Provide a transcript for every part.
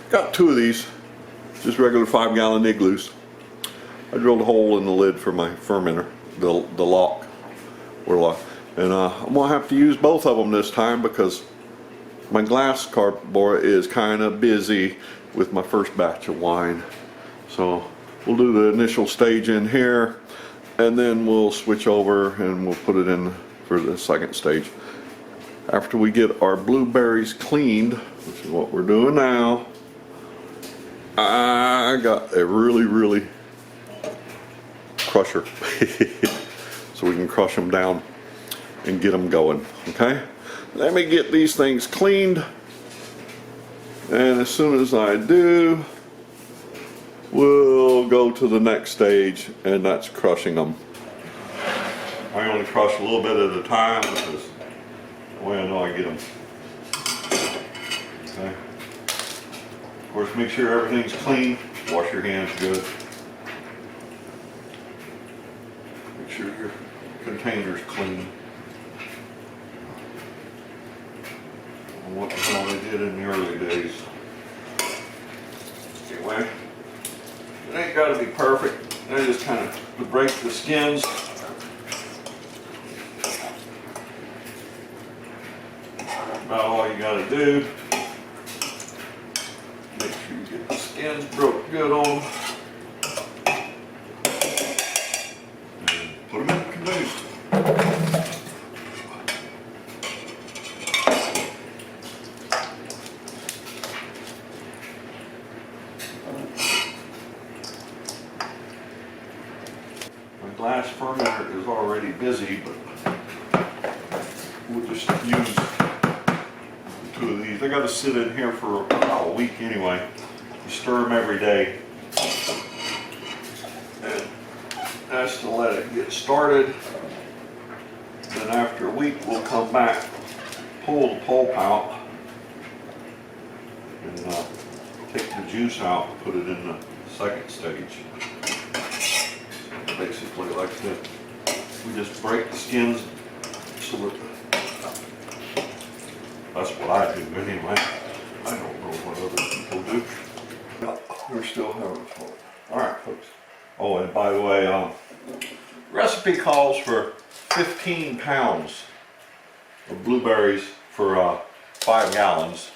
got 2 of these, just regular 5-gallon igloos. I drilled a hole in the lid for my fermenter, the lock, and I'm gonna have to use both of them this time because my glass cardboard is kind of busy with my first batch of wine. So we'll do the initial stage in here, and then we'll switch over and we'll put it in for the second stage. After we get our blueberries cleaned, which is what we're doing now, I got a really crusher so we can crush them down and get them going. Okay, let me get these things cleaned, and as soon as I do, we'll go to the next stage, and that's crushing them. I only crush a little bit at a time because the way I know I get them. Okay. Of course, make sure everything's clean. Wash your hands good. Make sure your container's clean. I don't know what the hell they did in the early days. Anyway, it ain't got to be perfect. I just kind of break the skins. About all you got to do. Make sure you get the skins broke good on them. And put them in the container. My glass fermenter is already busy, but we'll just use 2 of these. They got to sit in here for about a week anyway. You stir them every day. And that's to let it get started. Then after a week we'll come back, pull the pulp out, and take the juice out and put it in the second stage. So basically like this. We just break the skins so that that's what I do anyway. I don't know what other people do. No, we're still having fun. Alright folks. Oh, and by the way, recipe calls for 15 pounds of blueberries for 5 gallons.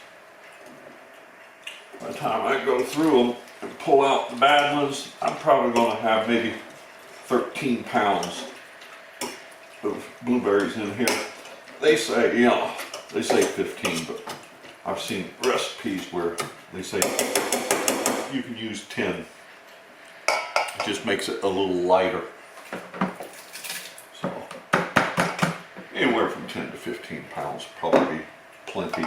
By the time I go through them and pull out the bad ones, I'm probably going to have maybe 13 pounds of blueberries in here. They say, you know, they say 15, but I've seen recipes where they say you can use 10. It just makes it a little lighter. So anywhere from 10 to 15 pounds probably be plenty.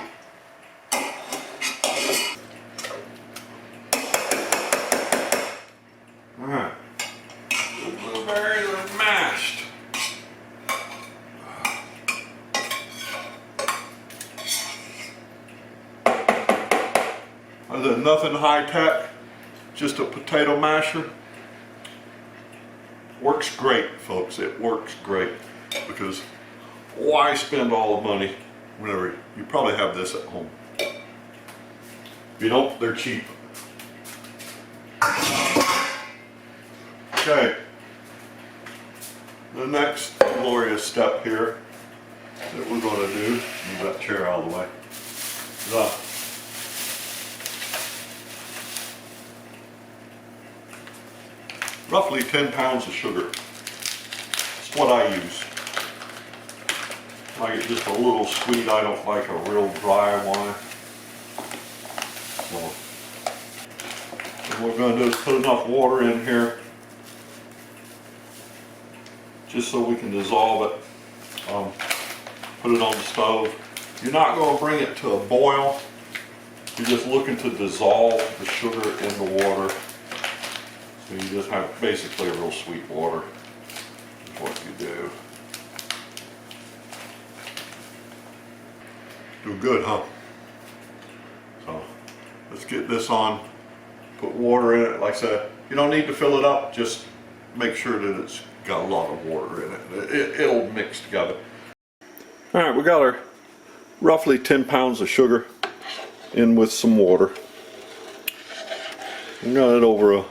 Alright, the blueberries are mashed. Nothing high tech, just a potato masher. Works great, folks. It works great because why spend all the money whenever you probably have this at home? If you don't, they're cheap. Okay. The next glorious step here that we're going to do, move that chair out of the way, is roughly 10 pounds of sugar. That's what I use. I get just a little sweet. I don't like a real dry wine. So, what we're going to do is put enough water in here just so we can dissolve it. Put it on the stove. You're not going to bring it to a boil. You're just looking to dissolve the sugar in the water. So you just have basically a real sweet water is what you do. Do good, huh? So let's get this on, put water in it. Like I said, you don't need to fill it up, just make sure that it's got a lot of water in it. It'll mix together. All right, we got our roughly 10 pounds of sugar in with some water. I got it over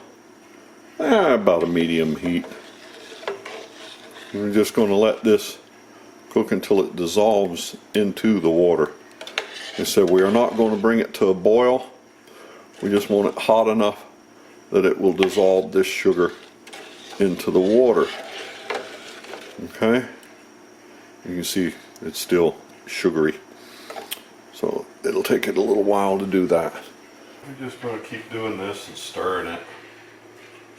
about a medium heat. We're just going to let this cook until it dissolves into the water. Like I said, we are not going to bring it to a boil. We just want it hot enough that it will dissolve this sugar into the water. Okay? You can see it's still sugary. So it'll take it a little while to do that. We're just going to keep doing this and stirring it.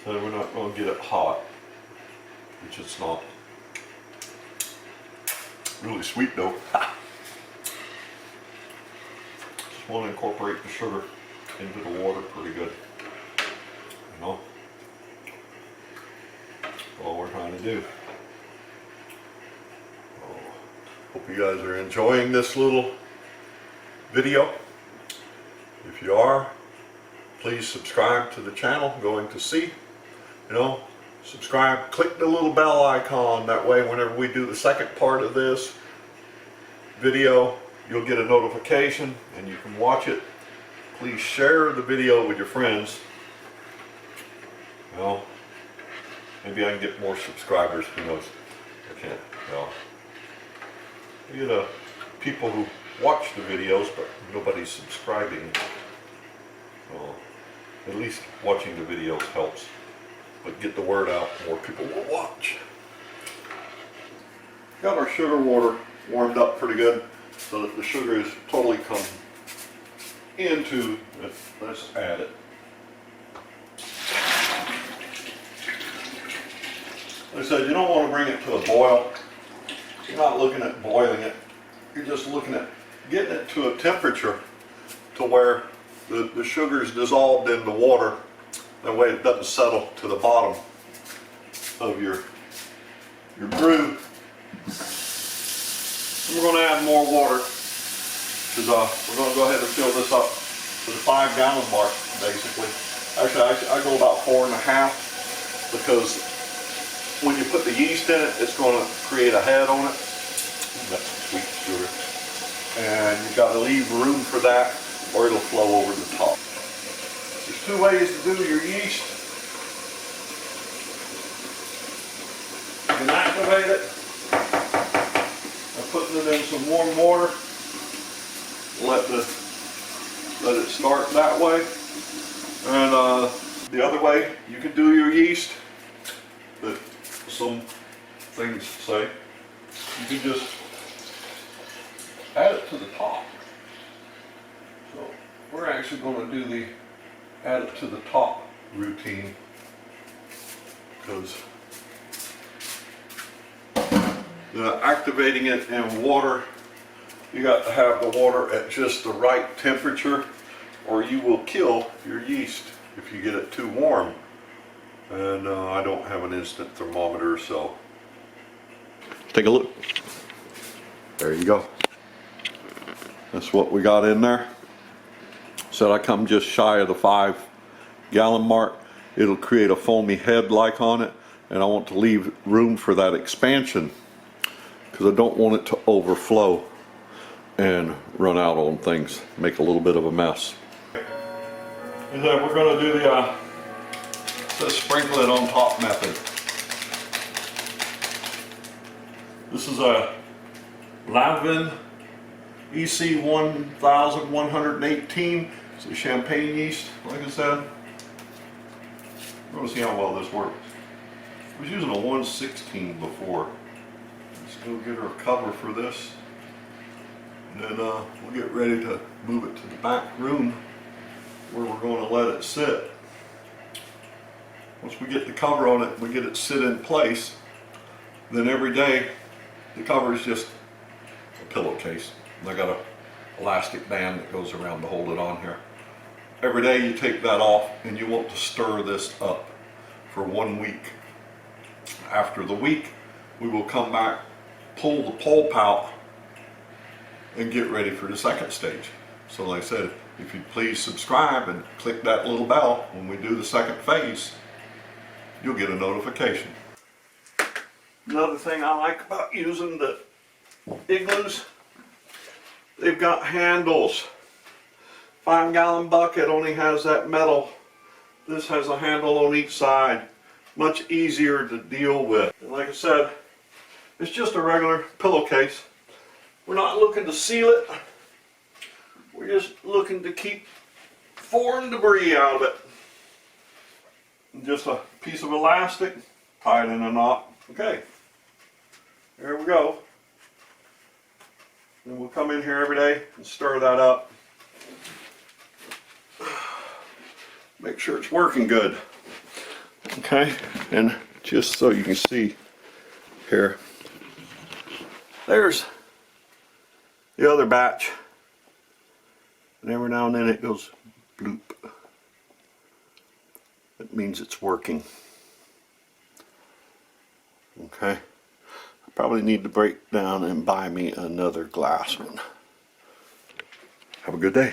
So we're not going to get it hot, which it's not. Really sweet though. Just want to incorporate the sugar into the water pretty good. You know? That's all we're trying to do. So, hope you guys are enjoying this little video. If you are, please subscribe to the channel, Going to See. You know, subscribe, click the little bell icon. That way whenever we do the second part of this video, you'll get a notification and you can watch it. Please share the video with your friends. You know, maybe I can get more subscribers, who knows. I can't, you know. You get people who watch the videos, but nobody's subscribing. Well, at least watching the videos helps. But get the word out, more people will watch. Got our sugar water warmed up pretty good so that the sugar is totally come into it. Let's add it. Like I said, you don't want to bring it to a boil. You're not looking at boiling it. You're just looking at getting it to a temperature to where the sugar is dissolved in the water. That way it doesn't settle to the bottom of your brew. We're going to add more water because we're going to go ahead and fill this up to the 5 gallon mark basically. Actually I go about 4.5 because when you put the yeast in it, it's going to create a head on it. That's sweet sugar. And you've got to leave room for that or it'll flow over the top. There's 2 ways to do your yeast. You can activate it by putting it in some warm water. Let it start that way. And the other way you can do your yeast that some things say, you can just add it to the top. So we're actually going to do the add it to the top routine because activating it in water, you got to have the water at just the right temperature or you will kill your yeast if you get it too warm. And I don't have an instant thermometer, so take a look. There you go. That's what we got in there. So I come just shy of the 5 gallon mark. It'll create a foamy head like on it, and I want to leave room for that expansion because I don't want it to overflow and run out on things, make a little bit of a mess. And then we're going to do the sprinkle it on top method. This is a Lavin EC 1118. It's a champagne yeast, like I said. We're going to see how well this works. I was using a 116 before. Let's go get our cover for this. And then we'll get ready to move it to the back room where we're going to let it sit. Once we get the cover on it, we get it sit in place, then every day the cover is just a pillowcase. And I got a elastic band that goes around to hold it on here. Every day you take that off and you want to stir this up for 1 week. After the week, we will come back, pull the pulp out, and get ready for the second stage. So like I said, if you'd please subscribe and click that little bell when we do the second phase, you'll get a notification. Another thing I like about using the igloos, they've got handles. 5 gallon bucket only has that metal This has a handle on each side, much easier to deal with. And like I said, it's just a regular pillowcase. We're not looking to seal it. We're just looking to keep foreign debris out of it. And just a piece of elastic, tie it in a knot. Okay, there we go. And we'll come in here every day and stir that up. Make sure it's working good. Okay, and just so you can see here, there's the other batch. And every now and then it goes bloop. That means it's working. Okay, I probably need to break down and buy me another glass one. Have a good day.